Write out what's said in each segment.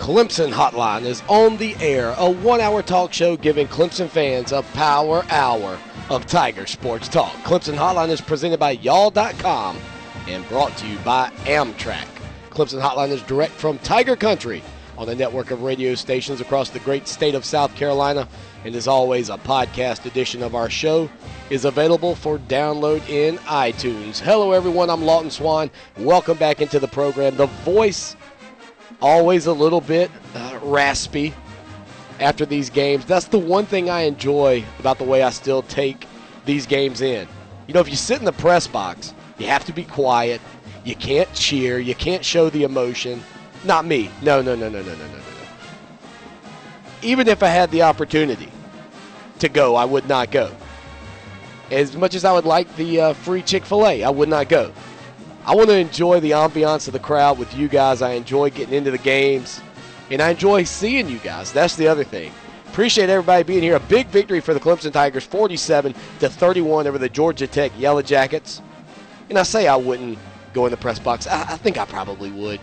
Clemson Hotline is on the air, a 1-hour talk show giving Clemson fans a power hour of Tiger sports talk. Clemson Hotline is presented by y'all.com and brought to you by Amtrak. Clemson Hotline is direct from Tiger Country on a network of radio stations across the great state of South Carolina. And as always, a podcast edition of our show is available for download in iTunes. Hello, everyone. I'm Lawton Swan. Welcome back into the program. The voice, always a little bit raspy after these games. That's the one thing I enjoy about the way I still take these games in. You know, if you sit in the press box, you have to be quiet. You can't cheer. You can't show the emotion. Not me. No. Even if I had the opportunity to go, I would not go. As much as I would like the free Chick-fil-A, I would not go. I want to enjoy the ambiance of the crowd with you guys. I enjoy getting into the games, and I enjoy seeing you guys. That's the other thing. Appreciate everybody being here. A big victory for the Clemson Tigers, 47-31 over the Georgia Tech Yellow Jackets. And I say I wouldn't go in the press box. I think I probably would.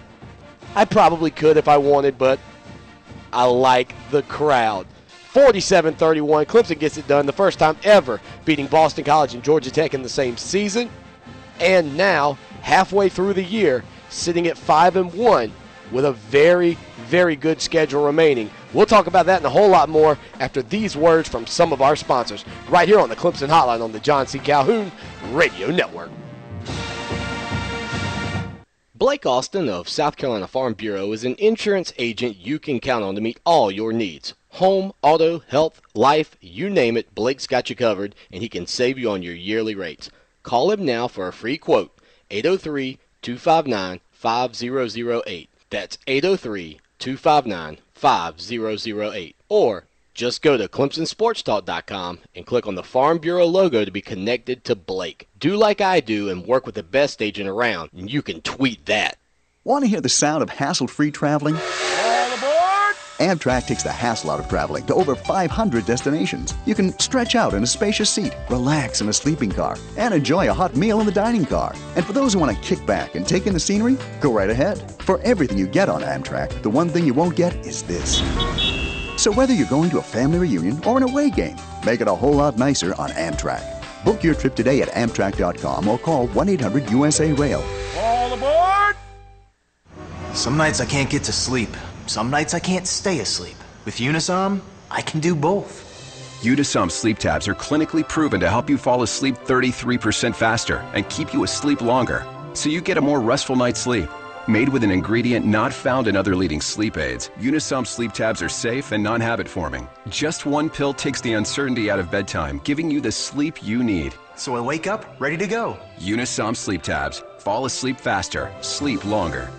I probably could if I wanted, but I like the crowd. 47-31, Clemson gets it done, the first time ever beating Boston College and Georgia Tech in the same season. And now, halfway through the year, sitting at 5-1 with a very, very good schedule remaining. We'll talk about that and a whole lot more after these words from some of our sponsors right here on the Clemson Hotline on the John C. Calhoun Radio Network. Blake Austin of South Carolina Farm Bureau is an insurance agent you can count on to meet all your needs. Home, auto, health, life, you name it, Blake's got you covered, and he can save you on your yearly rates. Call him now for a free quote, 803-259-5008. That's 803-259-5008. Or just go to ClemsonSportsTalk.com and click on the Farm Bureau logo to be connected to Blake. Do like I do and work with the best agent around, and you can tweet that. Want to hear the sound of hassle-free traveling? All aboard! Amtrak takes the hassle out of traveling to over 500 destinations. You can stretch out in a spacious seat, relax in a sleeping car, and enjoy a hot meal in the dining car. And for those who want to kick back and take in the scenery, go right ahead. For everything you get on Amtrak, the one thing you won't get is this. So whether you're going to a family reunion or an away game, make it a whole lot nicer on Amtrak. Book your trip today at Amtrak.com or call 1-800-USA-RAIL. All aboard! Some nights I can't get to sleep. Some nights I can't stay asleep. With Unisom, I can do both. Unisom sleep tabs are clinically proven to help you fall asleep 33% faster and keep you asleep longer, so you get a more restful night's sleep. Made with an ingredient not found in other leading sleep aids, Unisom sleep tabs are safe and non-habit forming. Just one pill takes the uncertainty out of bedtime, giving you the sleep you need. So I wake up ready to go. Unisom sleep tabs. Fall asleep faster. Sleep longer.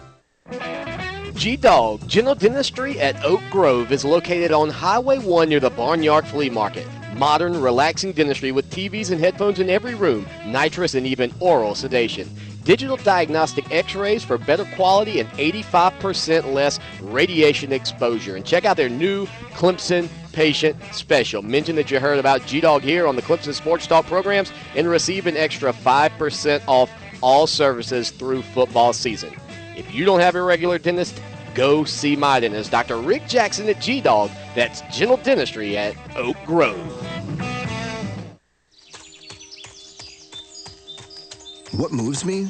G-Dog General Dentistry at Oak Grove is located on Highway 1 near the Barnyard Flea Market. Modern, relaxing dentistry with TVs and headphones in every room, nitrous and even oral sedation. Digital diagnostic x-rays for better quality and 85% less radiation exposure. And check out their new Clemson Patient Special. Mention that you heard about G-Dog here on the Clemson Sports Talk programs and receive an extra 5% off all services through football season. If you don't have a regular dentist, go see my dentist, Dr. Rick Jackson at G-Dog. That's General Dentistry at Oak Grove. What moves me?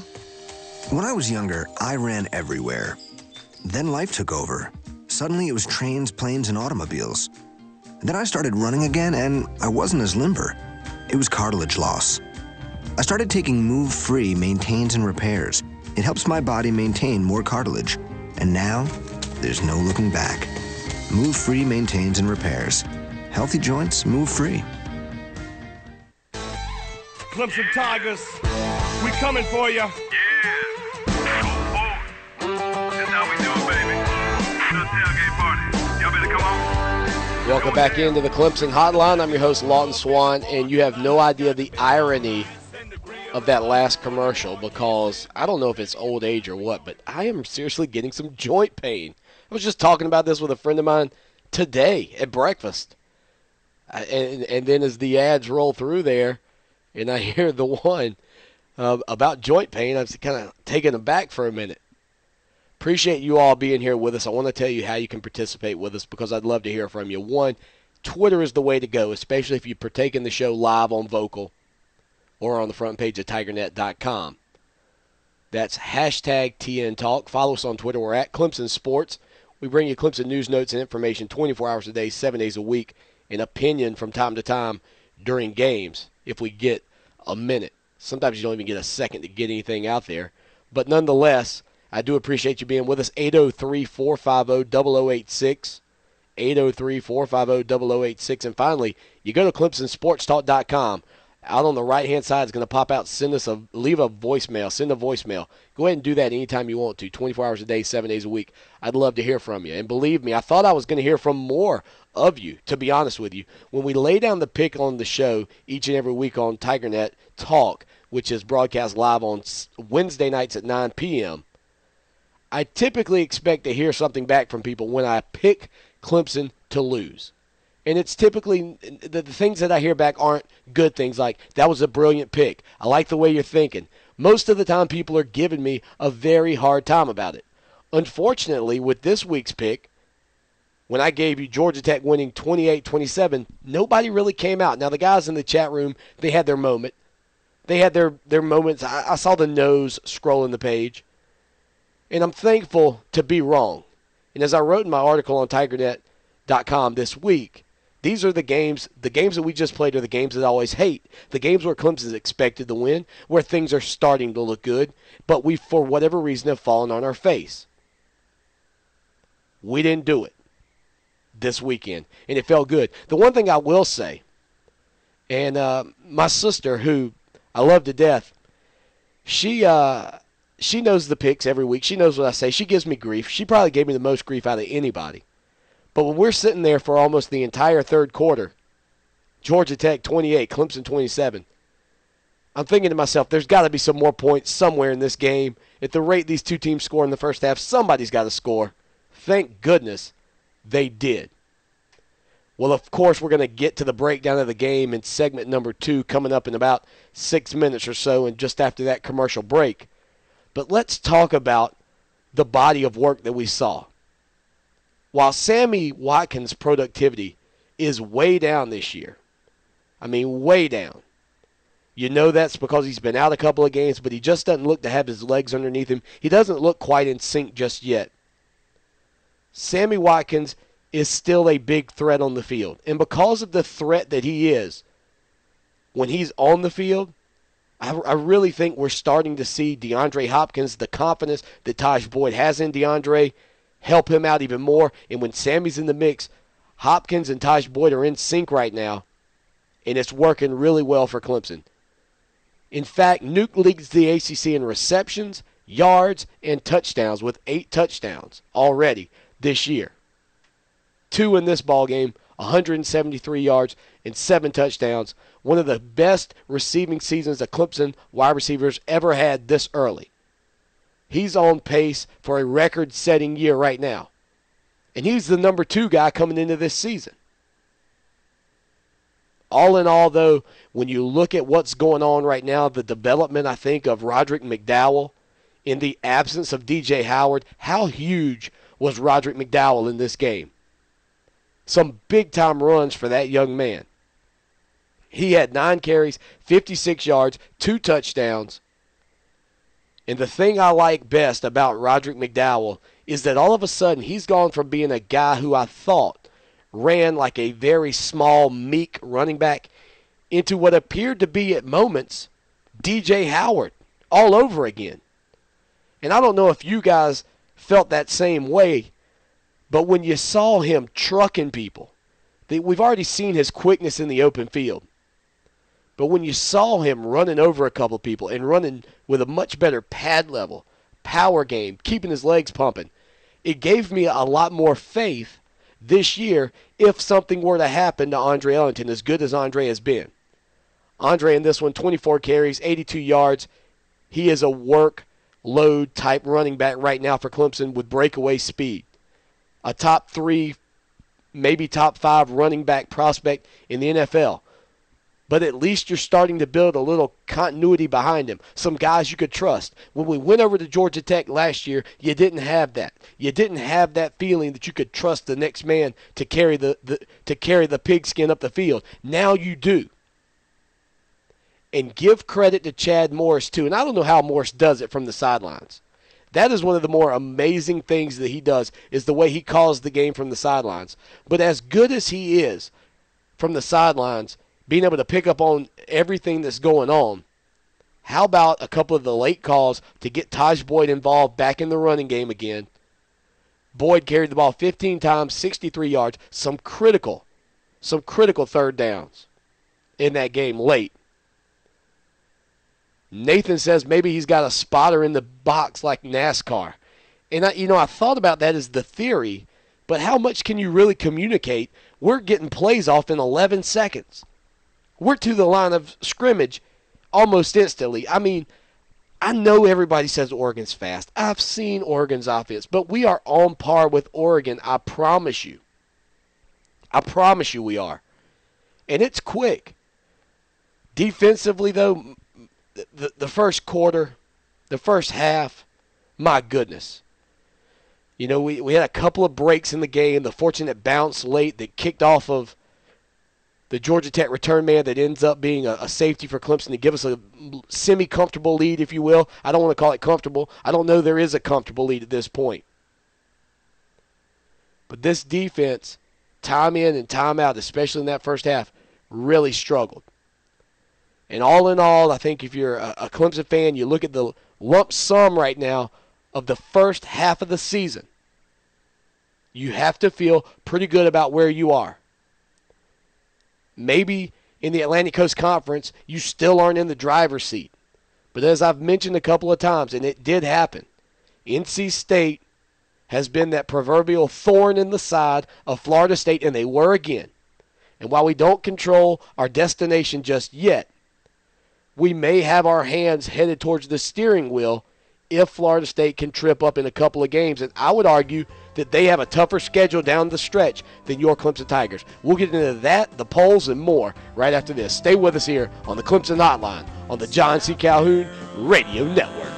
When I was younger, I ran everywhere. Then life took over. Suddenly it was trains, planes, and automobiles. Then I started running again, and I wasn't as limber. It was cartilage loss. I started taking Move Free Maintains and Repairs. It helps my body maintain more cartilage. And now, there's no looking back. Move Free Maintains and Repairs. Healthy joints, move free. Clemson Tigers, we coming for you. Yeah. That's how we do it, baby. Little tailgate party. Y'all better come on. Welcome back into the Clemson Hotline. I'm your host, Lawton Swan, and you have no idea the irony of that last commercial because I don't know if it's old age or what, but I am seriously getting some joint pain. I was just talking about this with a friend of mine today at breakfast. And then as the ads roll through there, and I hear the one about joint pain, I was kind of taken aback for a minute. Appreciate you all being here with us. I want to tell you how you can participate with us because I'd love to hear from you. One, Twitter is the way to go, especially if you partake in the show live on Vocal or on the front page of TigerNet.com. That's hashtag TN Talk. Follow us on Twitter. We're at Clemson Sports. We bring you Clemson news, notes, and information 24 hours a day, 7 days a week, and opinion from time to time during games if we get a minute. Sometimes you don't even get a second to get anything out there. But nonetheless, I do appreciate you being with us. 803-450-0086. 803-450-0086. And finally, you go to ClemsonSportsTalk.com. Out on the right-hand side is going to pop out. Leave a voicemail. Send a voicemail. Go ahead and do that anytime you want to, 24 hours a day, 7 days a week. I'd love to hear from you. And believe me, I thought I was going to hear from more of you, to be honest with you. When we lay down the pick on the show each and every week on TigerNet Talk, which is broadcast live on Wednesday nights at 9 p.m., I typically expect to hear something back from people when I pick Clemson to lose. And it's typically the things that I hear back aren't good things like, that was a brilliant pick. I like the way you're thinking. Most of the time people are giving me a very hard time about it. Unfortunately, with this week's pick, when I gave you Georgia Tech winning 28-27, nobody really came out. Now, the guys in the chat room, they had their moment. They had their moments. I saw the nose scrolling the page. And I'm thankful to be wrong. And as I wrote in my article on TigerNet.com this week, these are the games that we just played are the games that I always hate. The games where Clemson's expected to win, where things are starting to look good, but we, for whatever reason, have fallen on our face. We didn't do it this weekend, and it felt good. The one thing I will say, and my sister, who I love to death, she knows the picks every week. She knows what I say. She gives me grief. She probably gave me the most grief out of anybody. But when we're sitting there for almost the entire third quarter, Georgia Tech 28, Clemson 27, I'm thinking to myself, there's got to be some more points somewhere in this game. At the rate these two teams score in the first half, somebody's got to score. Thank goodness they did. Well, of course, we're going to get to the breakdown of the game in segment number 2 coming up in about 6 minutes or so, and just after that commercial break. But let's talk about the body of work that we saw. While Sammy Watkins' productivity is way down this year, I mean way down, you know that's because he's been out a couple of games, but he just doesn't look to have his legs underneath him. He doesn't look quite in sync just yet. Sammy Watkins is still a big threat on the field. And because of the threat that he is, when he's on the field, I really think we're starting to see DeAndre Hopkins, the confidence that Tajh Boyd has in DeAndre, help him out even more. And when Sammy's in the mix, Hopkins and Tajh Boyd are in sync right now, and it's working really well for Clemson. In fact, Nuke leads the ACC in receptions, yards, and touchdowns with 8 touchdowns already this year. 2 in this ballgame, 173 yards and 7 touchdowns. One of the best receiving seasons a Clemson wide receivers ever had this early. He's on pace for a record-setting year right now. And he's the number 2 guy coming into this season. All in all, though, when you look at what's going on right now, the development, I think, of Roderick McDowell in the absence of DJ Howard, how huge was Roderick McDowell in this game? Some big-time runs for that young man. He had 9 carries, 56 yards, 2 touchdowns. And the thing I like best about Roderick McDowell is that all of a sudden he's gone from being a guy who I thought ran like a very small, meek running back into what appeared to be at moments DJ Howard all over again. And I don't know if you guys felt that same way, but when you saw him trucking people, we've already seen his quickness in the open field. But when you saw him running over a couple of people and running with a much better pad level, power game, keeping his legs pumping, it gave me a lot more faith this year if something were to happen to Andre Ellington, as good as Andre has been. Andre in this one, 24 carries, 82 yards. He is a workload type running back right now for Clemson with breakaway speed. A top 3, maybe top 5 running back prospect in the NFL. but at least you're starting to build a little continuity behind him, some guys you could trust. When we went over to Georgia Tech last year, you didn't have that. You didn't have that feeling that you could trust the next man to carry the pigskin up the field. Now you do. And give credit to Chad Morris, too. And I don't know how Morris does it from the sidelines. That is one of the more amazing things that he does, is the way he calls the game from the sidelines. But as good as he is from the sidelines, being able to pick up on everything that's going on, how about a couple of the late calls to get Tajh Boyd involved back in the running game again? Boyd carried the ball 15 times, 63 yards, some critical third downs in that game late. Nathan says maybe he's got a spotter in the box like NASCAR. And I thought about that as the theory, but how much can you really communicate? We're getting plays off in 11 seconds. We're to the line of scrimmage almost instantly. I mean, I know everybody says Oregon's fast. I've seen Oregon's offense, but we are on par with Oregon, I promise you. I promise you we are. And it's quick. Defensively, though, the first quarter, the first half, my goodness. We had a couple of breaks in the game, the fortunate bounce late that kicked off of the Georgia Tech return man that ends up being a safety for Clemson to give us a semi-comfortable lead, if you will. I don't want to call it comfortable. I don't know there is a comfortable lead at this point. But this defense, time in and time out, especially in that first half, really struggled. And all in all, I think if you're a Clemson fan, you look at the lump sum right now of the first half of the season, you have to feel pretty good about where you are. Maybe in the Atlantic Coast Conference, you still aren't in the driver's seat. But as I've mentioned a couple of times, and it did happen, NC State has been that proverbial thorn in the side of Florida State, and they were again. And while we don't control our destination just yet, we may have our hands headed towards the steering wheel if Florida State can trip up in a couple of games. And I would argue that they have a tougher schedule down the stretch than your Clemson Tigers. We'll get into that, the polls, and more right after this. Stay with us here on the Clemson Hotline on the John C. Calhoun Radio Network.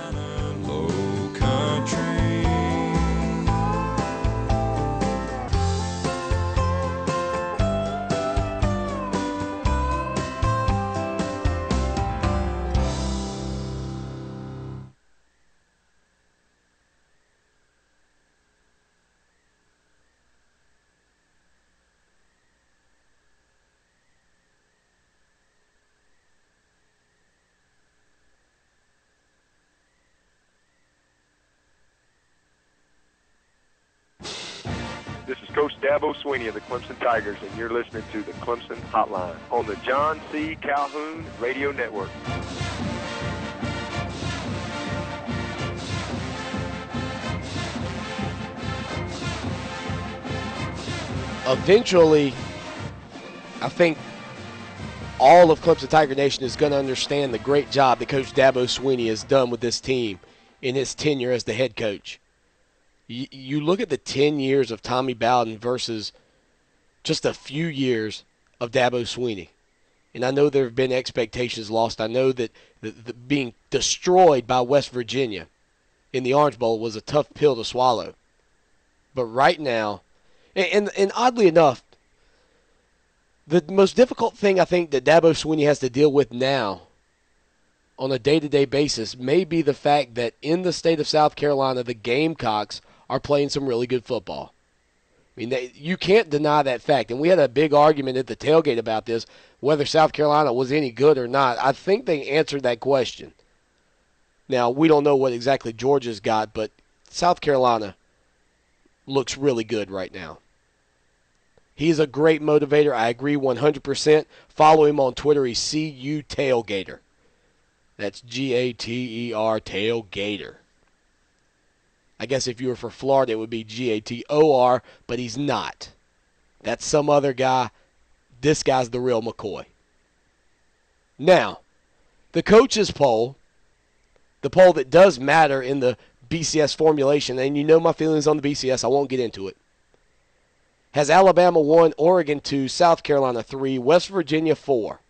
This is Coach Dabo Swinney of the Clemson Tigers, and you're listening to the Clemson Hotline on the John C. Calhoun Radio Network. Eventually, I think all of Clemson Tiger Nation is going to understand the great job that Coach Dabo Swinney has done with this team in his tenure as the head coach. You look at the 10 years of Tommy Bowden versus just a few years of Dabo Swinney. And I know there have been expectations lost. I know that the being destroyed by West Virginia in the Orange Bowl was a tough pill to swallow. But right now, and oddly enough, the most difficult thing I think that Dabo Swinney has to deal with now on a day-to-day basis may be the fact that in the state of South Carolina, the Gamecocks are playing some really good football. I mean, you can't deny that fact. And we had a big argument at the tailgate about this, whether South Carolina was any good or not. I think they answered that question. Now, we don't know what exactly Georgia's got, but South Carolina looks really good right now. He's a great motivator. I agree 100%. Follow him on Twitter. He's CU Tailgater. That's Gater, Tailgater. I guess if you were for Florida, it would be Gator, but he's not. That's some other guy. This guy's the real McCoy. Now, the coaches poll, the poll that does matter in the BCS formulation, and you know my feelings on the BCS, I won't get into it, has Alabama 1, Oregon 2, South Carolina 3, West Virginia 4.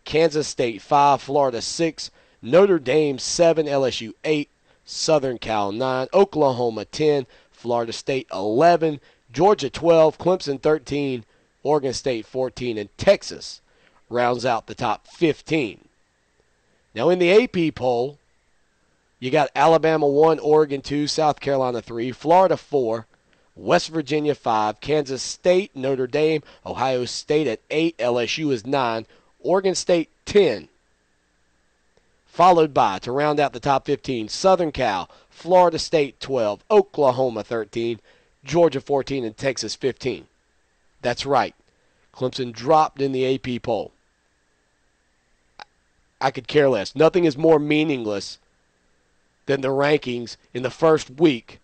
Kansas State 5, Florida 6, Notre Dame 7, LSU 8, Southern Cal 9, Oklahoma 10, Florida State 11, Georgia 12, Clemson 13, Oregon State 14, and Texas rounds out the top 15. Now in the AP poll, you got Alabama 1, Oregon 2, South Carolina 3, Florida 4, West Virginia 5, Kansas State, Notre Dame, Ohio State at 8, LSU is 9, Oregon State 10. Followed by, to round out the top 15, Southern Cal, Florida State 12, Oklahoma 13, Georgia 14, and Texas 15. That's right. Clemson dropped in the AP poll. I could care less. Nothing is more meaningless than the rankings in the first week,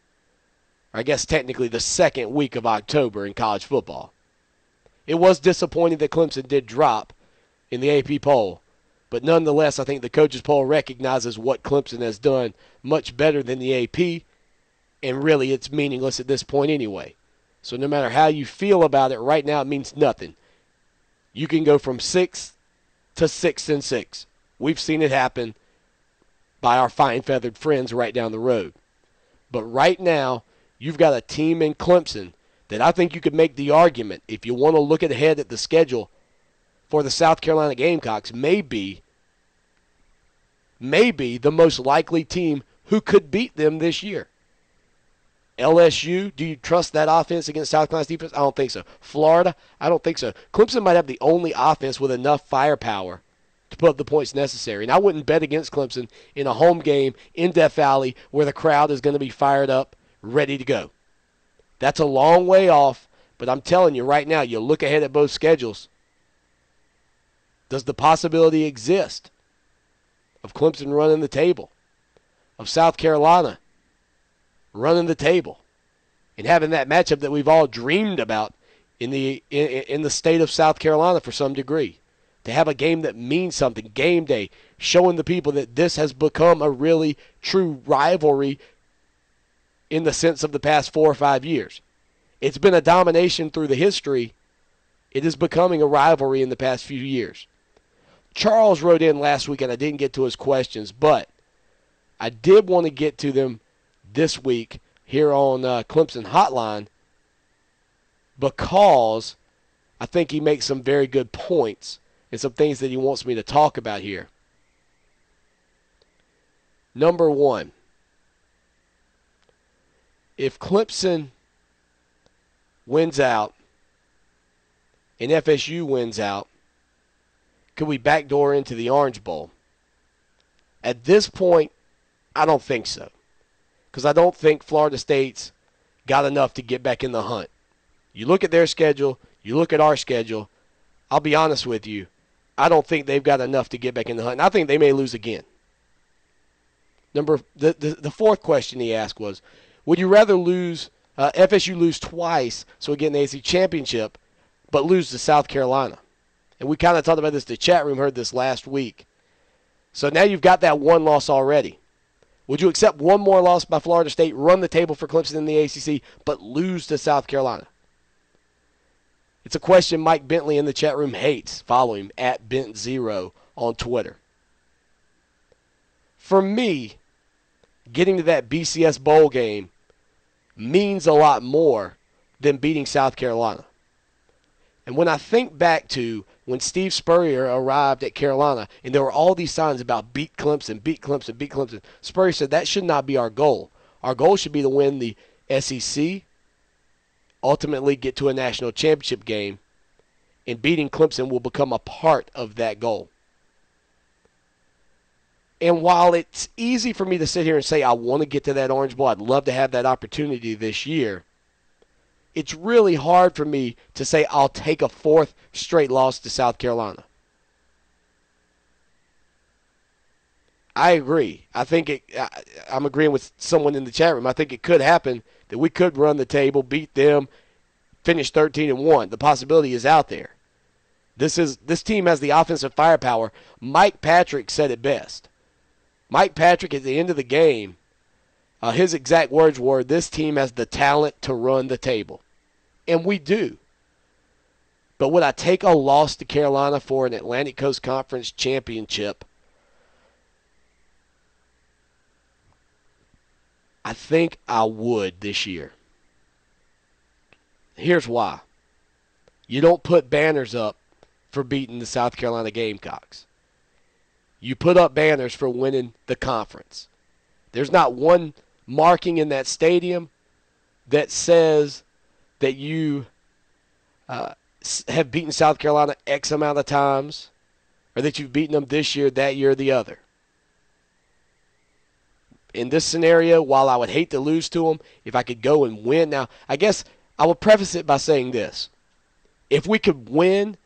or I guess technically the second week of October in college football. It was disappointing that Clemson did drop in the AP poll, but nonetheless, I think the coaches poll recognizes what Clemson has done much better than the AP, and really it's meaningless at this point anyway. So no matter how you feel about it, right now it means nothing. You can go from 6th to 6-6. We've seen it happen by our fine-feathered friends right down the road. But right now, you've got a team in Clemson that I think you could make the argument, if you want to look ahead at the schedule for the South Carolina Gamecocks, maybe the most likely team who could beat them this year. LSU, do you trust that offense against South Carolina's defense? I don't think so. Florida, I don't think so. Clemson might have the only offense with enough firepower to put up the points necessary. And I wouldn't bet against Clemson in a home game in Death Valley where the crowd is going to be fired up, ready to go. That's a long way off, but I'm telling you right now, you look ahead at both schedules. Does the possibility exist of Clemson running the table, of South Carolina running the table, and having that matchup that we've all dreamed about in the state of South Carolina for some degree? To have a game that means something, game day, showing the people that this has become a really true rivalry in the sense of the past 4 or 5 years. It's been a domination through the history. It is becoming a rivalry in the past few years. Charles wrote in last week, and I didn't get to his questions, but I did want to get to them this week here on Clemson Hotline because I think he makes some very good points and some things that he wants me to talk about here. Number one, if Clemson wins out and FSU wins out, could we backdoor into the Orange Bowl? At this point, I don't think so, because I don't think Florida State's got enough to get back in the hunt. You look at their schedule, you look at our schedule, I'll be honest with you, I don't think they've got enough to get back in the hunt, and I think they may lose again. The fourth question he asked was, would you rather lose FSU lose twice, so we get an ACC championship, but lose to South Carolina? And we kind of talked about this. The chat room heard this last week. So now you've got that one loss already. Would you accept one more loss by Florida State, run the table for Clemson in the ACC, but lose to South Carolina? It's a question Mike Bentley in the chat room hates. Follow him at Bent0 on Twitter. For me, getting to that BCS bowl game means a lot more than beating South Carolina. And when I think back to when Steve Spurrier arrived at Carolina and there were all these signs about beat Clemson, beat Clemson, beat Clemson, Spurrier said that should not be our goal. Our goal should be to win the SEC, ultimately get to a national championship game, and beating Clemson will become a part of that goal. And while it's easy for me to sit here and say I want to get to that Orange Bowl, I'd love to have that opportunity this year, it's really hard for me to say I'll take a fourth straight loss to South Carolina. I agree. I'm agreeing with someone in the chat room. I think it could happen that we could run the table, beat them, finish 13-1. The possibility is out there. This team has the offensive firepower. Mike Patrick said it best. Mike Patrick, at the end of the game, his exact words were, this team has the talent to run the table. And we do. But would I take a loss to Carolina for an Atlantic Coast Conference championship? I think I would this year. Here's why. You don't put banners up for beating the South Carolina Gamecocks. You put up banners for winning the conference. There's not one marking in that stadium that says that you have beaten South Carolina X amount of times, or that you've beaten them this year, that year, or the other. In this scenario, while I would hate to lose to them, if I could go and win. Now, I guess I will preface it by saying this. If we could win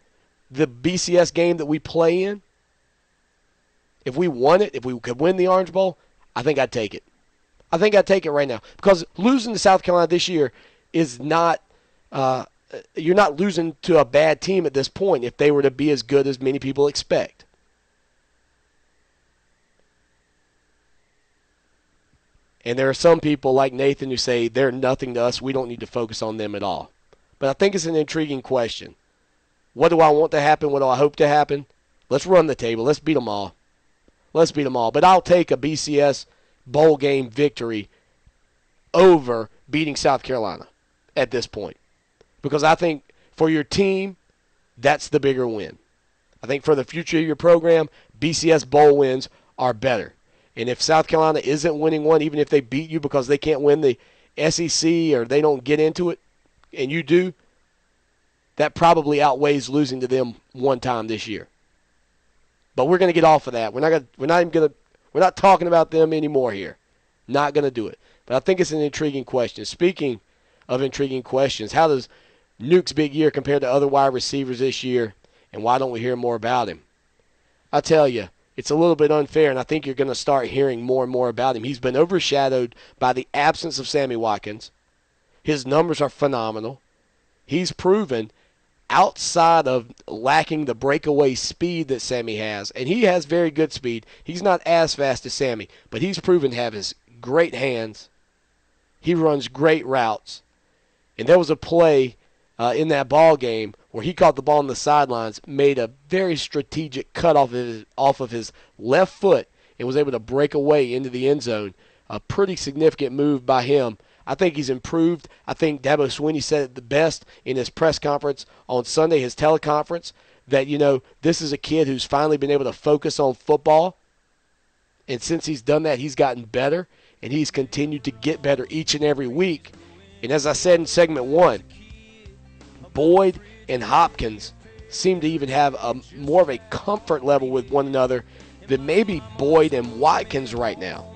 the BCS game that we play in, if we won it, if we could win the Orange Bowl, I think I'd take it. I think I'd take it right now. Because losing to South Carolina this year is not you're not losing to a bad team at this point if they were to be as good as many people expect. And there are some people like Nathan who say they're nothing to us. We don't need to focus on them at all. But I think it's an intriguing question. What do I want to happen? What do I hope to happen? Let's run the table. Let's beat them all. Let's beat them all. But I'll take a BCS bowl game victory over beating South Carolina at this point. Because I think for your team, that's the bigger win. I think for the future of your program, BCS bowl wins are better. And if South Carolina isn't winning one, even if they beat you because they can't win the SEC or they don't get into it, and you do, that probably outweighs losing to them one time this year. But we're going to get off of that. We're not talking about them anymore here. Not going to do it. But I think it's an intriguing question. Speaking of intriguing questions, how does Nuke's big year compare to other wide receivers this year, and why don't we hear more about him? I tell you, it's a little bit unfair, and I think you're going to start hearing more and more about him. He's been overshadowed by the absence of Sammy Watkins. His numbers are phenomenal. He's proven, outside of lacking the breakaway speed that Sammy has, and he has very good speed. He's not as fast as Sammy, but he's proven to have his great hands. He runs great routes. And there was a play in that ball game where he caught the ball on the sidelines, made a very strategic cut off of his left foot, and was able to break away into the end zone. A pretty significant move by him. I think he's improved. I think Dabo Swinney said it the best in his press conference on Sunday, his teleconference, that, this is a kid who's finally been able to focus on football. And since he's done that, he's gotten better, and he's continued to get better each and every week. And as I said in segment 1, Boyd and Hopkins seem to even have more of a comfort level with one another than maybe Boyd and Watkins right now.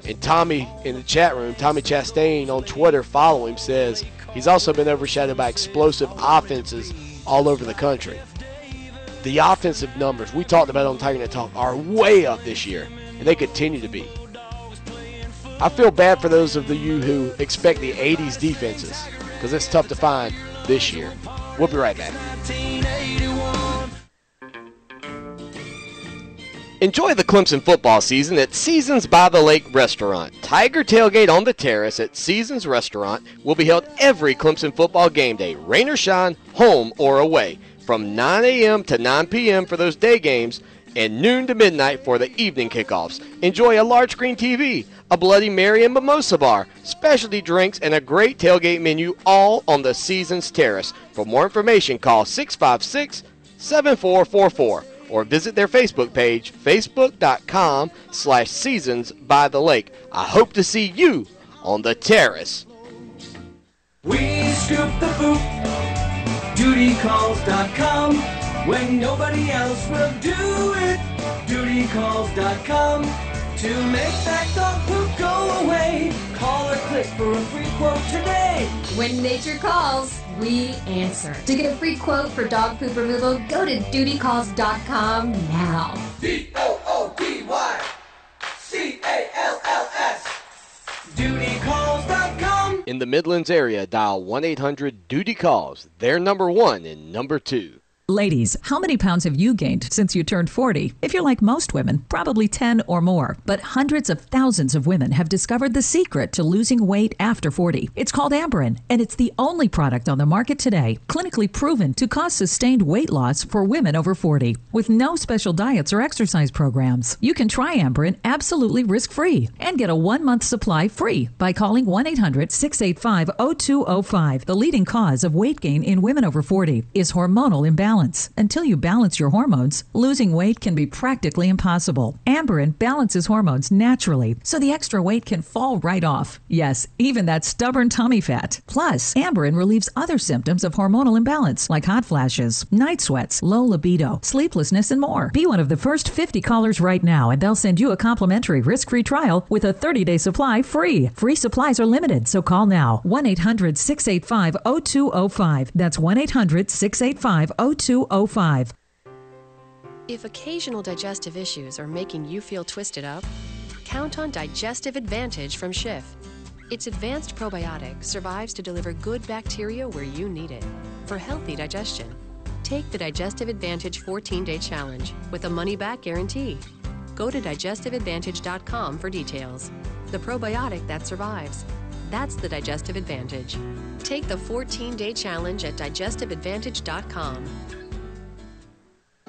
And Tommy in the chat room, Tommy Chastain on Twitter, follow him, says he's also been overshadowed by explosive offenses all over the country. The offensive numbers we talked about on Tiger Net Talk are way up this year, and they continue to be. I feel bad for those of you who expect the 80s defenses, because it's tough to find this year. We'll be right back. Enjoy the Clemson football season at Seasons by the Lake Restaurant. Tiger Tailgate on the Terrace at Seasons Restaurant will be held every Clemson football game day, rain or shine, home or away, from 9 a.m. to 9 p.m. for those day games and noon to midnight for the evening kickoffs. Enjoy a large screen TV, a Bloody Mary and mimosa bar, specialty drinks, and a great tailgate menu, all on the Seasons Terrace. For more information, call 656-7444 or visit their Facebook page, facebook.com/Seasons by the Lake. I hope to see you on the terrace. We scoop the boot, dutycalls.com. When nobody else will do it, dutycalls.com. To make that dog poop go away, call or click for a free quote today. When nature calls, we answer. To get a free quote for dog poop removal, go to dutycalls.com now. DOODYCALLS. Dutycalls.com. In the Midlands area, dial 1-800-DUTY-CALLS. They're number 1 and number 2. Ladies, how many pounds have you gained since you turned 40? If you're like most women, probably 10 or more. But hundreds of thousands of women have discovered the secret to losing weight after 40. It's called Amberin, and it's the only product on the market today clinically proven to cause sustained weight loss for women over 40. With no special diets or exercise programs, you can try Amberin absolutely risk-free and get a 1-month supply free by calling 1-800-685-0205. The leading cause of weight gain in women over 40 is hormonal imbalance. Until you balance your hormones, losing weight can be practically impossible. Amberin balances hormones naturally, so the extra weight can fall right off. Yes, even that stubborn tummy fat. Plus, Amberin relieves other symptoms of hormonal imbalance, like hot flashes, night sweats, low libido, sleeplessness, and more. Be one of the first 50 callers right now, and they'll send you a complimentary risk-free trial with a 30-day supply free. Free supplies are limited, so call now. 1-800-685-0205. That's 1-800-685-0205. If occasional digestive issues are making you feel twisted up, count on Digestive Advantage from Schiff. Its advanced probiotic survives to deliver good bacteria where you need it for healthy digestion. Take the Digestive Advantage 14-Day Challenge with a money-back guarantee. Go to digestiveadvantage.com for details. The probiotic that survives. That's the Digestive Advantage. Take the 14-Day Challenge at digestiveadvantage.com.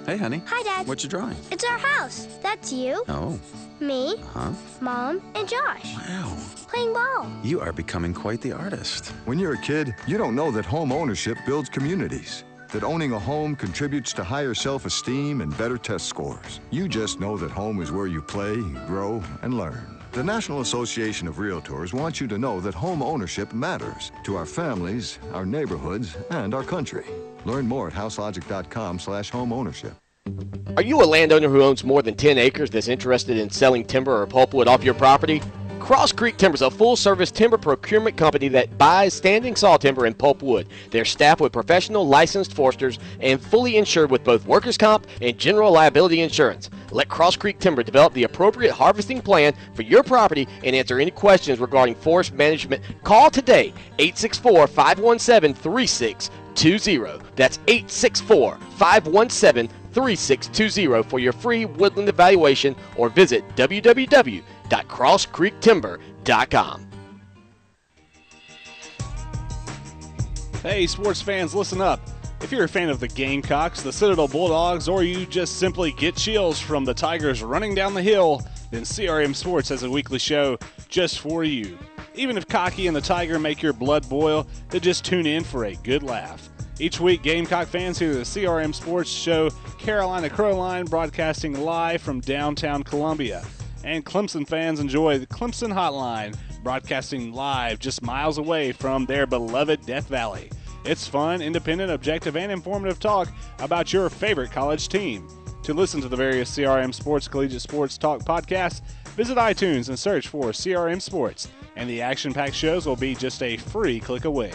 Hey, honey. Hi, Dad. What you drawing? It's our house. That's you. Oh. Me. Huh? Mom and Josh. Wow. Playing ball. You are becoming quite the artist. When you're a kid, you don't know that home ownership builds communities, that owning a home contributes to higher self-esteem and better test scores. You just know that home is where you play, grow, and learn. The National Association of Realtors wants you to know that home ownership matters to our families, our neighborhoods, and our country. Learn more at houselogic.com/homeownership. Are you a landowner who owns more than 10 acres that's interested in selling timber or pulpwood off your property? Cross Creek Timber is a full-service timber procurement company that buys standing saw timber and pulpwood. They're staffed with professional licensed foresters and fully insured with both workers' comp and general liability insurance. Let Cross Creek Timber develop the appropriate harvesting plan for your property and answer any questions regarding forest management. Call today, 864-517-3620. That's 864-517-3620 for your free woodland evaluation, or visit www.crosscreektimber.com. Hey, sports fans, listen up. If you're a fan of the Gamecocks, the Citadel Bulldogs, or you just simply get chills from the Tigers running down the hill, then CRM Sports has a weekly show just for you. Even if Cocky and the Tiger make your blood boil, then just tune in for a good laugh. Each week, Gamecock fans hear the CRM Sports show Carolina Crowline broadcasting live from downtown Columbia. And Clemson fans enjoy the Clemson Hotline broadcasting live just miles away from their beloved Death Valley. It's fun, independent, objective, and informative talk about your favorite college team. To listen to the various CRM Sports Collegiate Sports Talk podcasts, visit iTunes and search for CRM Sports, and the action-packed shows will be just a free click away.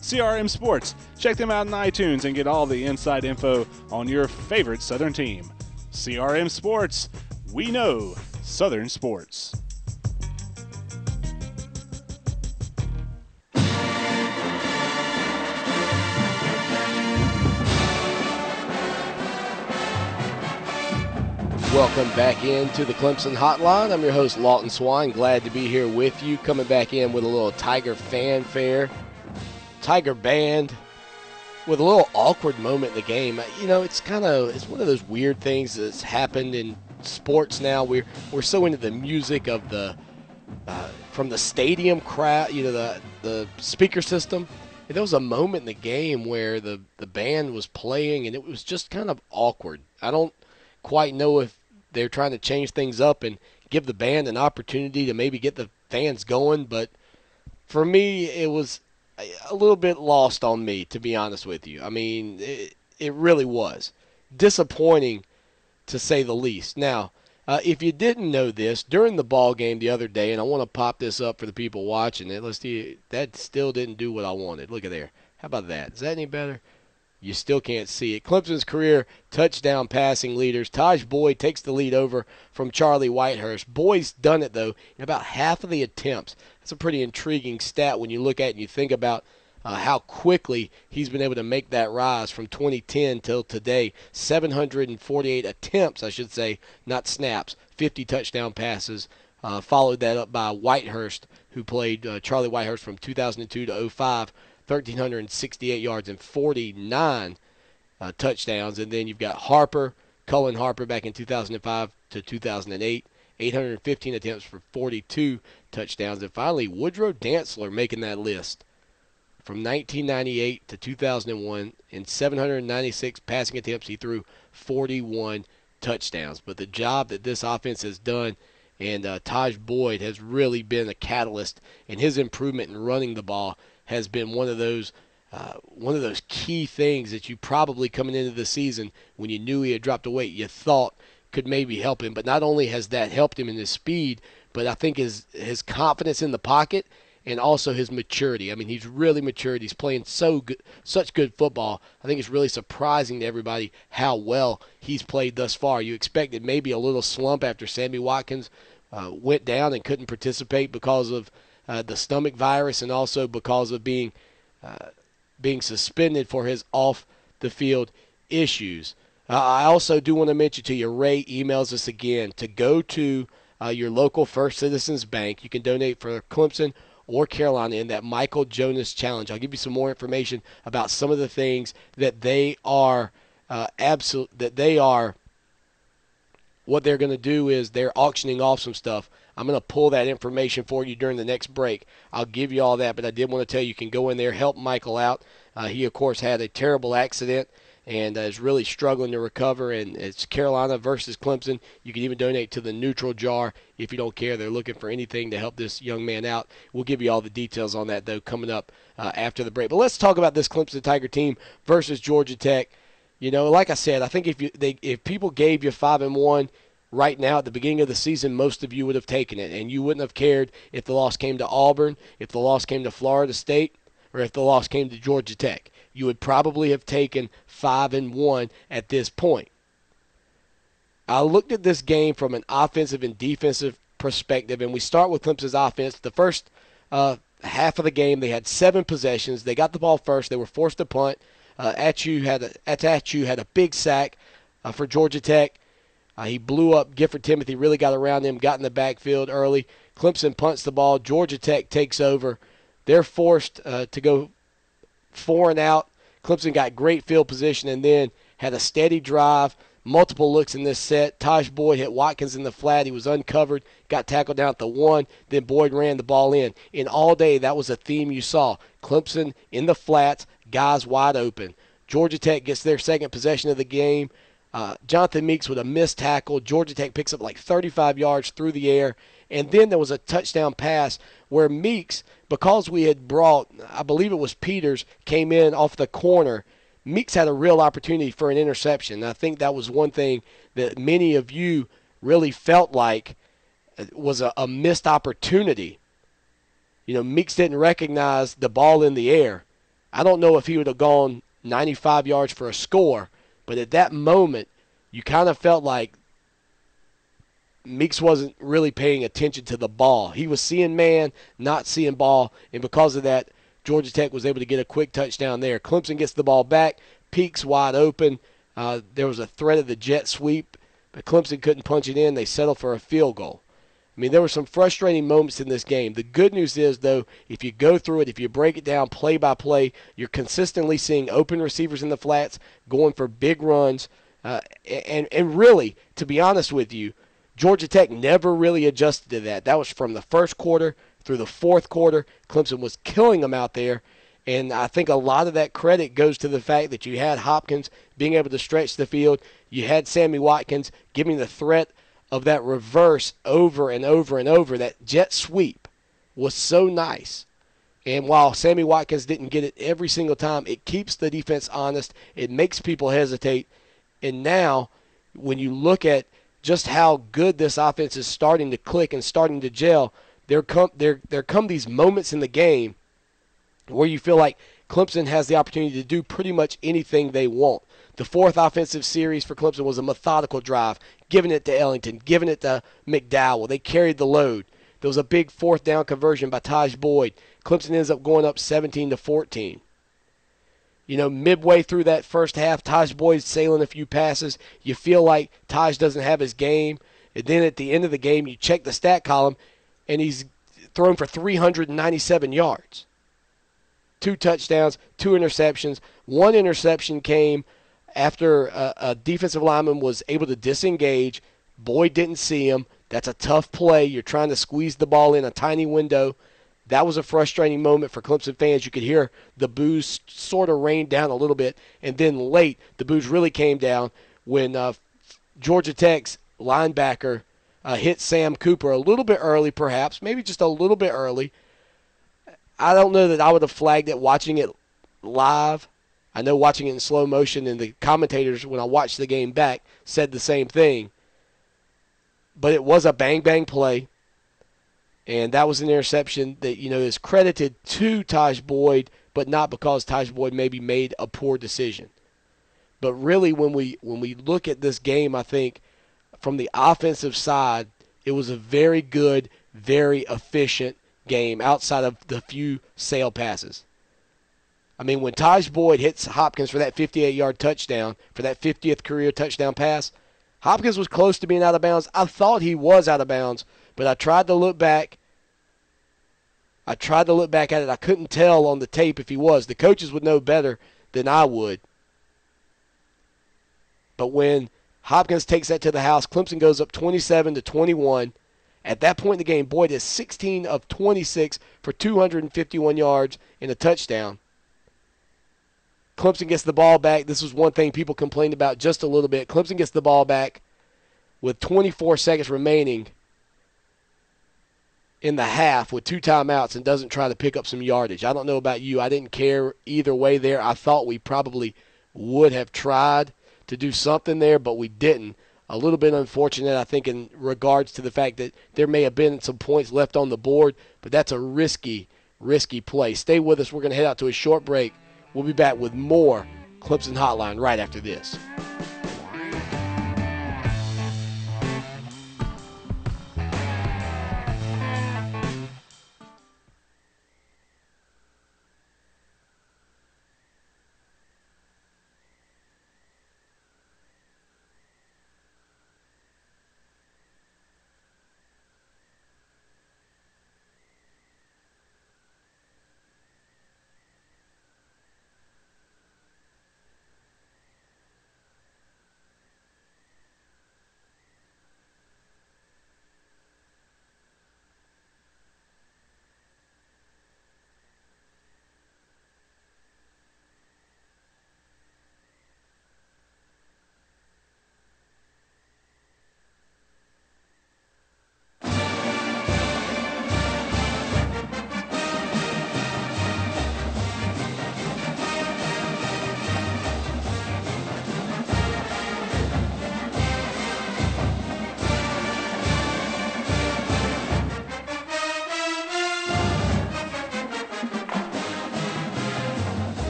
CRM Sports, check them out in iTunes and get all the inside info on your favorite Southern team. CRM Sports, we know Southern sports. Welcome back into the Clemson Hotline. I'm your host, Lawton Swine. Glad to be here with you. Coming back in with a little Tiger fanfare, Tiger band, with a little awkward moment in the game. You know, it's one of those weird things that's happened in sports now. We're so into the music of the from the stadium crowd, you know, the speaker system. And there was a moment in the game where the band was playing, and it was just kind of awkward. I don't quite know if they're trying to change things up and give the band an opportunity to maybe get the fans going, but for me, it was a little bit lost on me, to be honest with you. I mean, it really was disappointing, to say the least. Now, if you didn't know this, during the ball game the other day, and I want to pop this up for the people watching it. Let's see. That still didn't do what I wanted. Look at there. How about that? Is that any better? You still can't see it. Clemson's career touchdown passing leaders. Tajh Boyd takes the lead over from Charlie Whitehurst. Boyd's done it, though, in about half of the attempts. That's a pretty intriguing stat when you look at it and you think about how quickly he's been able to make that rise from 2010 till today. 748 attempts, I should say, not snaps, 50 touchdown passes. Followed that up by Whitehurst, who played Charlie Whitehurst from 2002 to 05, 1,368 yards and 49 touchdowns. And then you've got Harper, Cullen Harper back in 2005 to 2008, 815 attempts for 42 touchdowns. And finally, Woodrow Dantzler making that list from 1998 to 2001. In 796 passing attempts, he threw 41 touchdowns. But the job that this offense has done, and Tajh Boyd has really been a catalyst, and his improvement in running the ball has been one of those key things that you probably coming into the season when you knew he had dropped a weight, you thought could maybe help him. But not only has that helped him in his speed, but I think his confidence in the pocket and also his maturity. I mean, he's really matured. He's playing such good football. I think it's really surprising to everybody how well he's played thus far. You expected maybe a little slump after Sammy Watkins went down and couldn't participate because of the stomach virus and also because of being suspended for his off-the-field issues. I also do want to mention to you, Ray emails us again to go to your local First Citizens Bank. You can donate for Clemson or Carolina in that Michael Jonas Challenge. I'll give you some more information about some of the things that they are what they're going to do is they're auctioning off some stuff. I'm going to pull that information for you during the next break. I'll give you all that, but I did want to tell you can go in there, help Michael out. He, of course, had a terrible accident and is really struggling to recover, and it's Carolina versus Clemson. You can even donate to the neutral jar if you don't care. They're looking for anything to help this young man out. We'll give you all the details on that, though, coming up after the break. But let's talk about this Clemson Tiger team versus Georgia Tech. You know, like I said, I think if people gave you 5-1 right now at the beginning of the season, most of you would have taken it, and you wouldn't have cared if the loss came to Auburn, if the loss came to Florida State, or if the loss came to Georgia Tech. You would probably have taken 5-1 at this point. I looked at this game from an offensive and defensive perspective, and we start with Clemson's offense. The first half of the game, they had 7 possessions. They got the ball first. They were forced to punt. Atchu had a big sack for Georgia Tech. He blew up Gifford Timothy, really got around him, got in the backfield early. Clemson punts the ball. Georgia Tech takes over. They're forced to go 4 and out. Clemson got great field position and then had a steady drive, multiple looks in this set. Tajh Boyd hit Watkins in the flat. He was uncovered, got tackled down at the 1. Then Boyd ran the ball in. And all day, that was a theme you saw. Clemson in the flats, guys wide open. Georgia Tech gets their second possession of the game. Jonathan Meeks with a missed tackle. Georgia Tech picks up like 35 yards through the air. And then there was a touchdown pass where Meeks, because we had brought, I believe it was Peters, came in off the corner. Meeks had a real opportunity for an interception. And I think that was one thing that many of you really felt like was a missed opportunity. You know, Meeks didn't recognize the ball in the air. I don't know if he would have gone 95 yards for a score, but at that moment, you kind of felt like Meeks wasn't really paying attention to the ball. He was seeing man, not seeing ball, and because of that, Georgia Tech was able to get a quick touchdown there. Clemson gets the ball back, peaks wide open. There was a threat of the jet sweep, but Clemson couldn't punch it in. They settled for a field goal. I mean, there were some frustrating moments in this game. The good news is, though, if you go through it, if you break it down play by play, you're consistently seeing open receivers in the flats going for big runs. And really, to be honest with you, Georgia Tech never really adjusted to that. That was from the first quarter through the fourth quarter. Clemson was killing them out there. And I think a lot of that credit goes to the fact that you had Hopkins being able to stretch the field. You had Sammy Watkins giving the threat of that reverse over and over and over. That jet sweep was so nice. And while Sammy Watkins didn't get it every single time, it keeps the defense honest. It makes people hesitate. And now, when you look at just how good this offense is starting to click and starting to gel, there come these moments in the game where you feel like Clemson has the opportunity to do pretty much anything they want. The fourth offensive series for Clemson was a methodical drive, giving it to Ellington, giving it to McDowell. They carried the load. There was a big fourth down conversion by Tajh Boyd. Clemson ends up going up 17-14. midway through that first half, Tajh Boyd sailing a few passes. You feel like Tajh doesn't have his game. And then at the end of the game, you check the stat column, and he's thrown for 397 yards. 2 touchdowns, 2 interceptions. 1 interception came after a defensive lineman was able to disengage. Boyd didn't see him. That's a tough play. You're trying to squeeze the ball in a tiny window. That was a frustrating moment for Clemson fans. You could hear the boos sort of rain down a little bit. And then late, the boos really came down when Georgia Tech's linebacker hit Sam Cooper a little bit early, perhaps, maybe just a little bit early. I don't know that I would have flagged it watching it live. I know watching it in slow motion, and the commentators, when I watched the game back, said the same thing. But it was a bang-bang play, and that was an interception that, is credited to Tajh Boyd, but not because Tajh Boyd maybe made a poor decision. But really, when we look at this game, I think from the offensive side, it was a very good, very efficient game outside of the few sail passes. I mean, when Tajh Boyd hits Hopkins for that 58-yard touchdown, for that 50th career touchdown pass, Hopkins was close to being out of bounds. I thought he was out of bounds, but I tried to look back. At it. I couldn't tell on the tape if he was. The coaches would know better than I would. But when Hopkins takes that to the house, Clemson goes up 27-21. At that point in the game, Boyd is 16 of 26 for 251 yards and a touchdown. Clemson gets the ball back. This was one thing people complained about just a little bit. Clemson gets the ball back with 24 seconds remaining in the half with 2 timeouts and doesn't try to pick up some yardage. I don't know about you. I didn't care either way there. I thought we probably would have tried to do something there, but we didn't. A little bit unfortunate, I think, in regards to the fact that there may have been some points left on the board, but that's a risky play. Stay with us. We're going to head out to a short break. We'll be back with more Clemson Hotline right after this.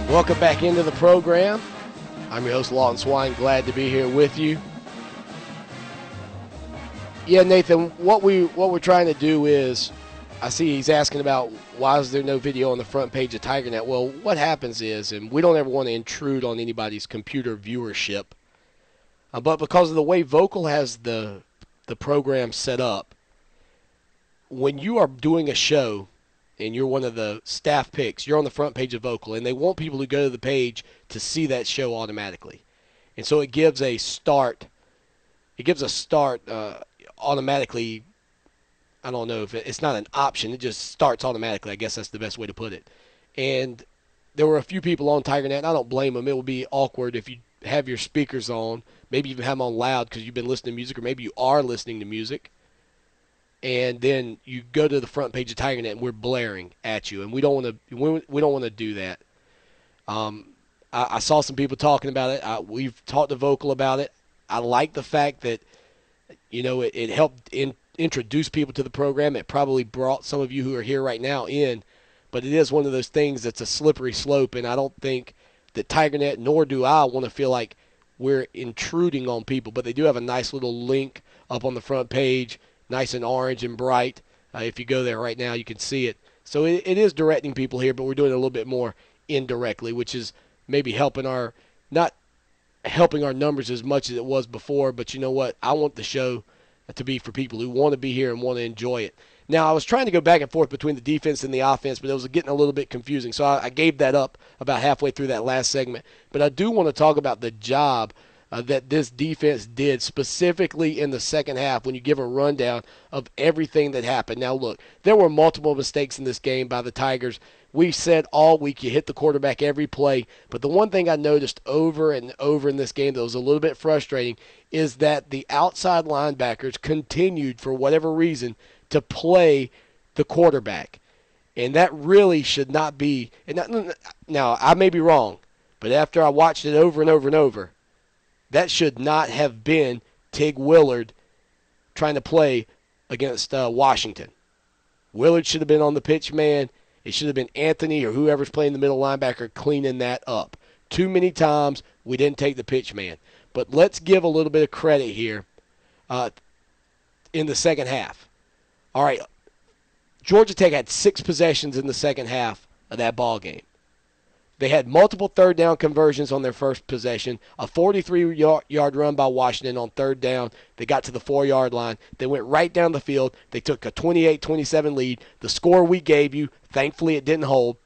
Welcome back into the program. I'm your host, Lawton Swine. Glad to be here with you. Yeah, Nathan, what we're trying to do is, I see he's asking about why is there no video on the front page of TigerNet. Well, what happens is, and we don't ever want to intrude on anybody's computer viewership, but because of the way Vocal has the program set up, when you are doing a show and you're one of the staff picks, you're on the front page of Vocal, and they want people to go to the page to see that show automatically. And so it gives a start. It gives a start automatically. I don't know if it's not an option. It just starts automatically. I guess that's the best way to put it. And there were a few people on TigerNet, and I don't blame them. It would be awkward if you have your speakers on, maybe even have them on loud because you've been listening to music, or maybe you are listening to music. And then you go to the front page of TigerNet, and we're blaring at you, and we don't want to do that. I saw some people talking about it. We've talked to Vocal about it. I like the fact that it helped introduce people to the program. It probably brought some of you who are here right now in, but it is one of those things that's a slippery slope, and I don't think that TigerNet, nor do I, want to feel like we're intruding on people. But they do have a nice little link up on the front page, nice and orange and bright. If you go there right now, you can see it. So it is directing people here, but we're doing it a little bit more indirectly, which is maybe not helping our numbers as much as it was before. But you know what? I want the show to be for people who want to be here and want to enjoy it. Now, I was trying to go back and forth between the defense and the offense, but it was getting a little bit confusing. So I gave that up about halfway through that last segment. But I do want to talk about the job that this defense did specifically in the second half when you give a rundown of everything that happened. Now, look, there were multiple mistakes in this game by the Tigers. We said all week you hit the quarterback every play. But the one thing I noticed over and over in this game that was a little bit frustrating is that the outside linebackers continued, for whatever reason, to play the quarterback. And that really should not be. And now, I may be wrong, but after I watched it over and over and over, that should not have been Tig Willard trying to play against Washington. Willard should have been on the pitch man. It should have been Anthony or whoever's playing the middle linebacker cleaning that up. Too many times we didn't take the pitch man. But let's give a little bit of credit here in the second half. All right, Georgia Tech had 6 possessions in the second half of that ball game. They had multiple third down conversions on their first possession, a 43-yard run by Washington on third down. They got to the 4-yard line. They went right down the field. They took a 28-27 lead. The score we gave you, thankfully it didn't hold.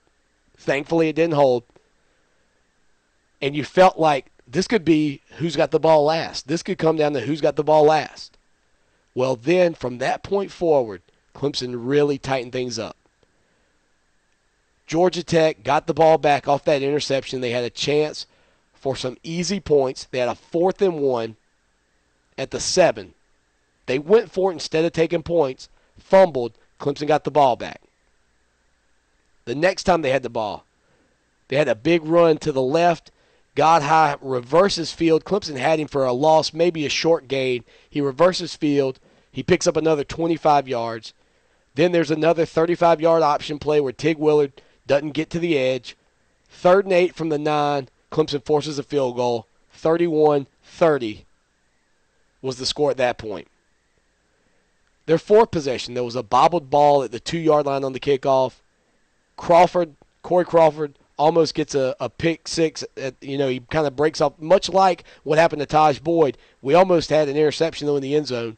And you felt like this could be who's got the ball last. This could come down to who's got the ball last. Well, then, from that point forward, Clemson really tightened things up. Georgia Tech got the ball back off that interception. They had a chance for some easy points. They had a 4th and 1 at the 7. They went for it instead of taking points, fumbled. Clemson got the ball back. The next time they had the ball, they had a big run to the left. God High reverses field. Clemson had him for a loss, maybe a short gain. He reverses field. He picks up another 25 yards. Then there's another 35-yard option play where Tig Willard doesn't get to the edge. 3rd and 8 from the 9. Clemson forces a field goal. 31-30 was the score at that point. Their 4th possession, there was a bobbled ball at the 2-yard line on the kickoff. Corey Crawford, almost gets a pick six. He kind of breaks off, much like what happened to Tajh Boyd. We almost had an interception, though, in the end zone.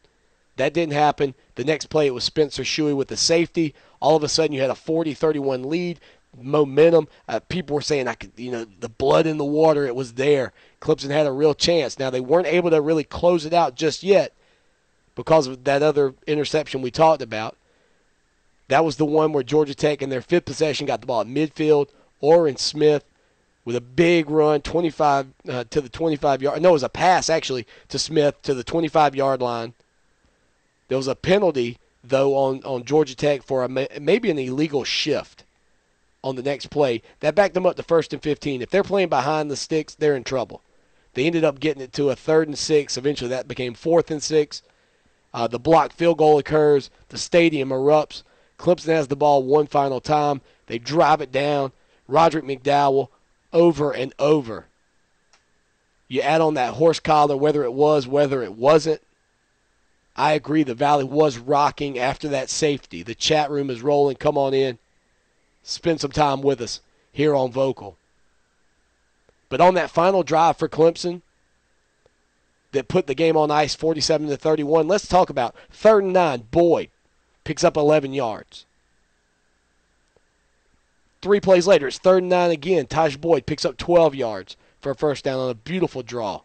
That didn't happen. The next play, it was Spencer Shuey with the safety. All of a sudden, you had a 40-31 lead, momentum. People were saying, the blood in the water, it was there. Clemson had a real chance. Now, they weren't able to really close it out just yet because of that other interception we talked about. That was the one where Georgia Tech, in their 5th possession, got the ball at midfield. Orrin Smith with a big run, 25 to the 25-yard. No, it was a pass, actually, to Smith to the 25-yard line. There was a penalty, though, on Georgia Tech for maybe an illegal shift on the next play. That backed them up to 1st and 15. If they're playing behind the sticks, they're in trouble. They ended up getting it to a 3rd and 6. Eventually, that became 4th and 6. The blocked field goal occurs. The stadium erupts. Clemson has the ball one final time. They drive it down. Roderick McDowell over and over. You add on that horse collar, whether it was, whether it wasn't. I agree, the Valley was rocking after that safety. The chat room is rolling. Come on in. Spend some time with us here on Vocal. But on that final drive for Clemson that put the game on ice 47-31, let's talk about 3rd and 9. Boyd picks up 11 yards. 3 plays later, it's 3rd and 9 again. Tajh Boyd picks up 12 yards for a first down on a beautiful draw.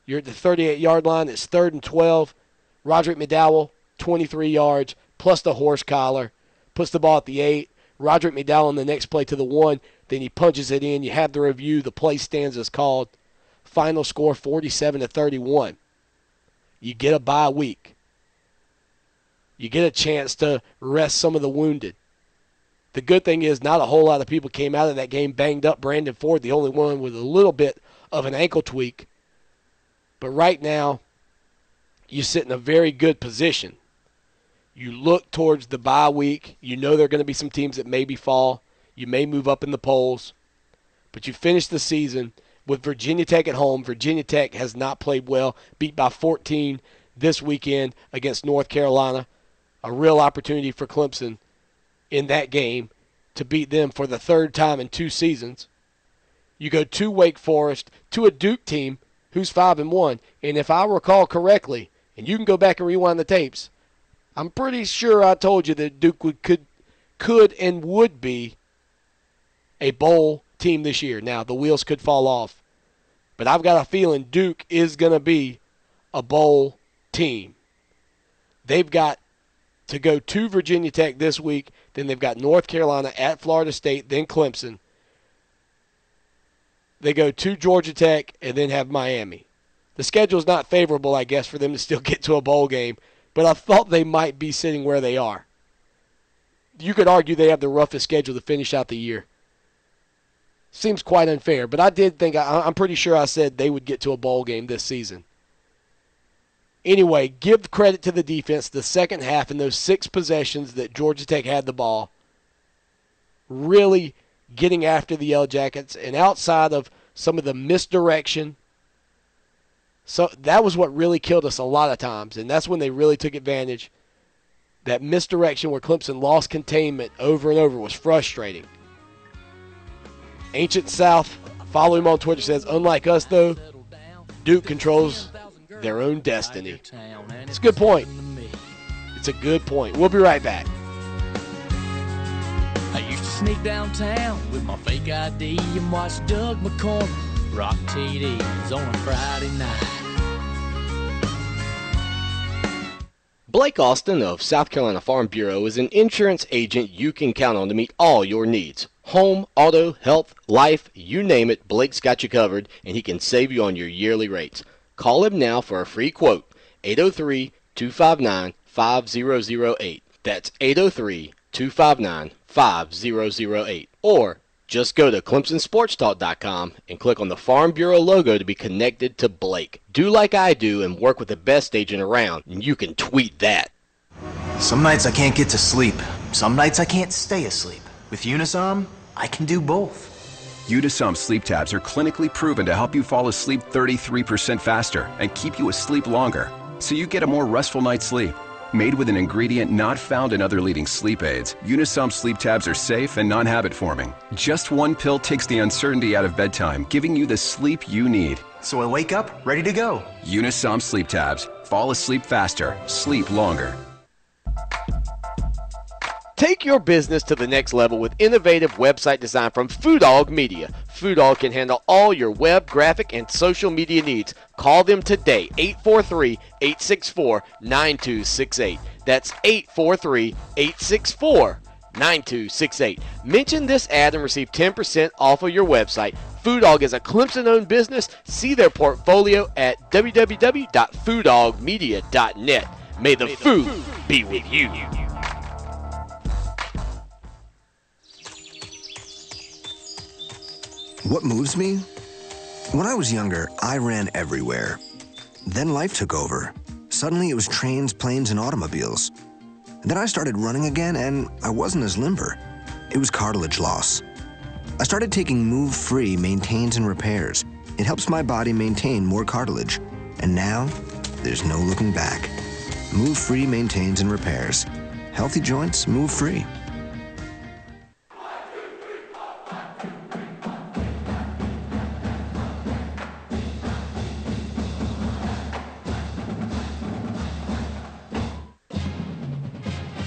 You're at the 38-yard line. It's 3rd and 12. Roderick McDowell, 23 yards, plus the horse collar. Puts the ball at the 8. Roderick McDowell on the next play to the 1. Then he punches it in. You have the review. The play stands as called. Final score, 47-31. You get a bye week. You get a chance to rest some of the wounded. The good thing is not a whole lot of people came out of that game banged up. Brandon Ford, the only one with a little bit of an ankle tweak. But right now, you sit in a very good position. You look towards the bye week. You know there are going to be some teams that maybe fall. You may move up in the polls. But you finish the season with Virginia Tech at home. Virginia Tech has not played well. Beat by 14 this weekend against North Carolina. A real opportunity for Clemson in that game to beat them for the 3rd time in 2 seasons. You go to Wake Forest, to a Duke team who's 5-1. And if I recall correctly, and you can go back and rewind the tapes, I'm pretty sure I told you that Duke could and would be a bowl team this year. Now, the wheels could fall off. But I've got a feeling Duke is going to be a bowl team. They've got to go to Virginia Tech this week. Then they've got North Carolina at Florida State, then Clemson. They go to Georgia Tech and then have Miami. The schedule's not favorable, I guess, for them to still get to a bowl game, but I thought they might be sitting where they are. You could argue they have the roughest schedule to finish out the year. Seems quite unfair, but I did think, I'm pretty sure I said they would get to a bowl game this season. Anyway, give credit to the defense. The second half in those 6 possessions that Georgia Tech had the ball, really getting after the Yellow Jackets, and outside of some of the misdirection, so that was what really killed us a lot of times, and that's when they really took advantage. That misdirection where Clemson lost containment over and over was frustrating. Ancient South, follow him on Twitter, says, unlike us, though, Duke controls their own destiny. It's a good point. It's a good point. We'll be right back. I used to sneak downtown with my fake ID and watch Doug McCormick rock TDs on a Friday night. Blake Austin of South Carolina Farm Bureau is an insurance agent you can count on to meet all your needs. Home, auto, health, life, you name it, Blake's got you covered, and he can save you on your yearly rates. Call him now for a free quote, 803-259-5008. That's 803-259-5008. Or just go to ClemsonSportsTalk.com and click on the Farm Bureau logo to be connected to Blake. Do like I do and work with the best agent around, and you can tweet that. Some nights I can't get to sleep. Some nights I can't stay asleep. With Unisom, I can do both. Unisom sleep tabs are clinically proven to help you fall asleep 33% faster and keep you asleep longer, so you get a more restful night's sleep. Made with an ingredient not found in other leading sleep aids, Unisom sleep tabs are safe and non-habit forming. Just one pill takes the uncertainty out of bedtime, giving you the sleep you need. So I wake up ready to go. Unisom sleep tabs. Fall asleep faster. Sleep longer. Take your business to the next level with innovative website design from Foodog Media. Foodog can handle all your web, graphic, and social media needs. Call them today, 843-864-9268. That's 843-864-9268. Mention this ad and receive 10% off of your website. Foodog is a Clemson-owned business. See their portfolio at www.foodogmedia.net. May the food be with you. What moves me? When I was younger, I ran everywhere. Then life took over. Suddenly it was trains, planes, and automobiles. Then I started running again, and I wasn't as limber. It was cartilage loss. I started taking Move Free Maintains and Repairs. It helps my body maintain more cartilage. And now, there's no looking back. Move Free Maintains and Repairs. Healthy joints, move free.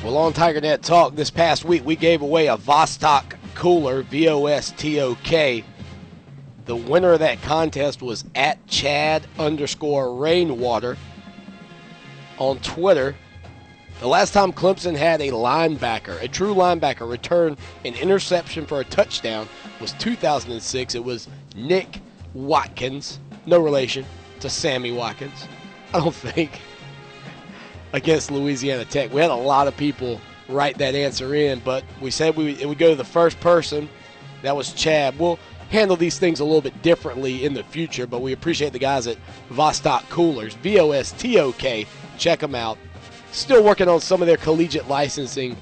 Well, on TigerNet Talk this past week, we gave away a Vostok cooler, VOSTOK. The winner of that contest was at Chad_Rainwater on Twitter. The last time Clemson had a linebacker, a true linebacker, return an interception for a touchdown was 2006. It was Nick Watkins, no relation to Sammy Watkins, I don't think, against Louisiana Tech. We had a lot of people write that answer in, but we said it would go to the first person. That was Chad. We'll handle these things a little bit differently in the future, but we appreciate the guys at Vostok Coolers, VOSTOK. Check them out. Still working on some of their collegiate licensing,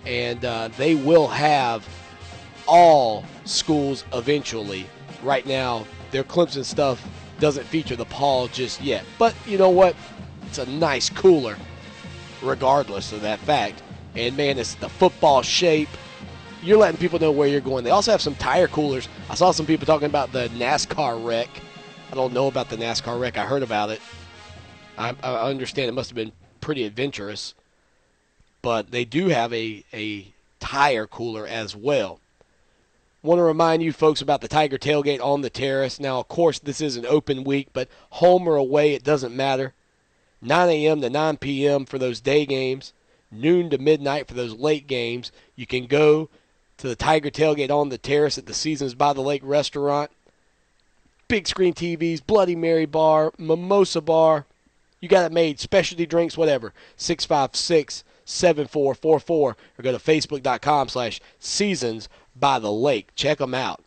and they will have all schools eventually. Right now, their Clemson stuff doesn't feature the Paul just yet. But you know what? It's a nice cooler regardless of that fact. And, man, it's the football shape. you're letting people know where you're going. They also have some tire coolers. I saw some people talking about the NASCAR wreck. I don't know about the NASCAR wreck. I heard about it. I understand it must have been pretty adventurous. But they do have a tire cooler as well. Want to remind you folks about the Tiger Tailgate on the Terrace. Now, of course, this is an open week, but home or away, it doesn't matter. 9 a.m. to 9 p.m. for those day games, noon to midnight for those late games. You can go to the Tiger Tailgate on the Terrace at the Seasons by the Lake restaurant. Big screen TVs, Bloody Mary bar, mimosa bar. You got it made, specialty drinks, whatever. 656-7444 or go to facebook.com/Seasons by the Lake. Check them out.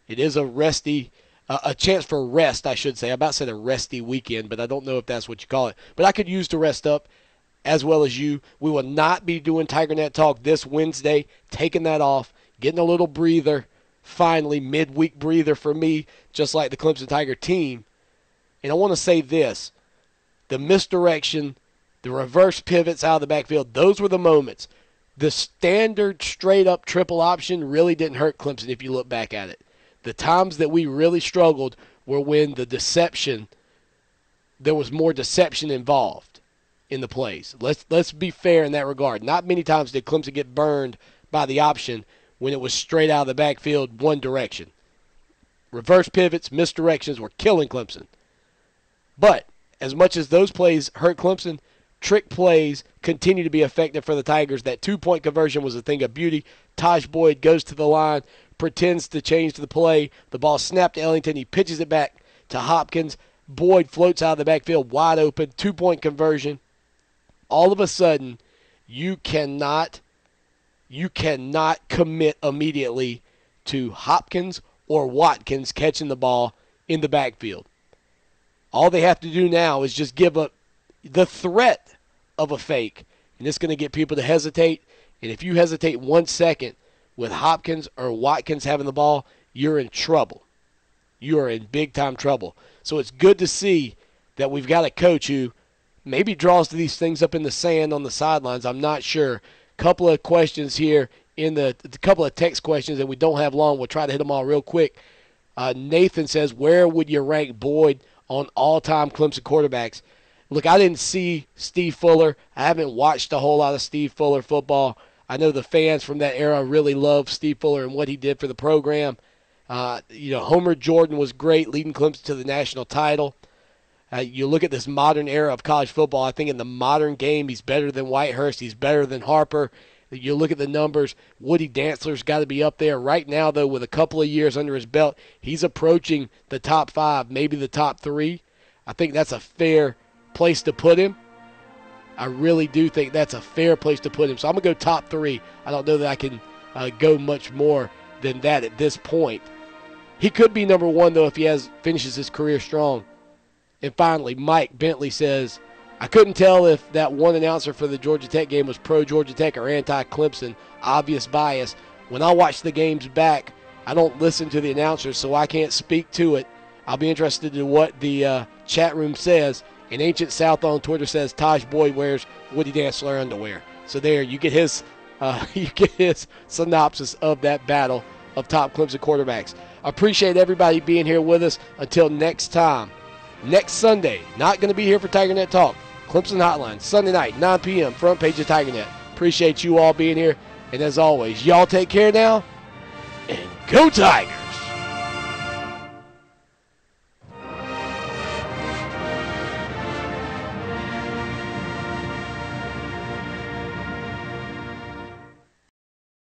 It is a chance for rest, I should say. I about said a resty weekend, but I don't know if that's what you call it. But I could use to rest up as well as you. We will not be doing TigerNet Talk this Wednesday, taking that off, getting a little breather, finally, midweek breather for me, just like the Clemson Tiger team. And I want to say this, the misdirection, the reverse pivots out of the backfield, those were the moments. The standard straight-up triple option really didn't hurt Clemson if you look back at it. The times that we really struggled were when there was more deception involved in the plays. Let's be fair in that regard. Not many times did Clemson get burned by the option when it was straight out of the backfield, one direction. Reverse pivots, misdirections were killing Clemson. But as much as those plays hurt Clemson, trick plays continue to be effective for the Tigers. That two-point conversion was a thing of beauty. Tajh Boyd goes to the line, pretends to change the play. The ball snapped to Ellington. He pitches it back to Hopkins. Boyd floats out of the backfield wide open. Two-point conversion. All of a sudden, you cannot commit immediately to Hopkins or Watkins catching the ball in the backfield. All they have to do now is just give up the threat of a fake, and it's going to get people to hesitate. And if you hesitate 1 second with Hopkins or Watkins having the ball, you're in trouble. You are in big-time trouble. So it's good to see that we've got a coach who maybe draws these things up in the sand on the sidelines. I'm not sure. Couple of questions here couple of text questions, and we don't have long. We'll try to hit them all real quick. Nathan says, where would you rank Boyd on all-time Clemson quarterbacks? Look, I didn't see Steve Fuller. I haven't watched a whole lot of Steve Fuller football. I know the fans from that era really love Steve Fuller and what he did for the program. Homer Jordan was great, leading Clemson to the national title. You look at this modern era of college football, I think in the modern game, he's better than Whitehurst. He's better than Harper. You look at the numbers, Woody Dantzler's got to be up there. Right now, though, with a couple of years under his belt, he's approaching the top 5, maybe the top 3. I think that's a fair place to put him. I really do think that's a fair place to put him. So I'm going to go top 3. I don't know that I can go much more than that at this point. He could be number 1, though, if he finishes his career strong. And finally, Mike Bentley says, I couldn't tell if that one announcer for the Georgia Tech game was pro-Georgia Tech or anti-Clemson. Obvious bias. When I watch the games back, I don't listen to the announcers, so I can't speak to it. I'll be interested in what the chat room says. And Ancient South on Twitter says Tajh Boyd wears Woody Dantzler underwear. So there, you get his synopsis of that battle of top Clemson quarterbacks. I appreciate everybody being here with us. Until next time, next Sunday, not going to be here for TigerNet Talk. Clemson Hotline, Sunday night, 9 p.m., front page of TigerNet. Appreciate you all being here. And as always, y'all take care now, and go Tigers!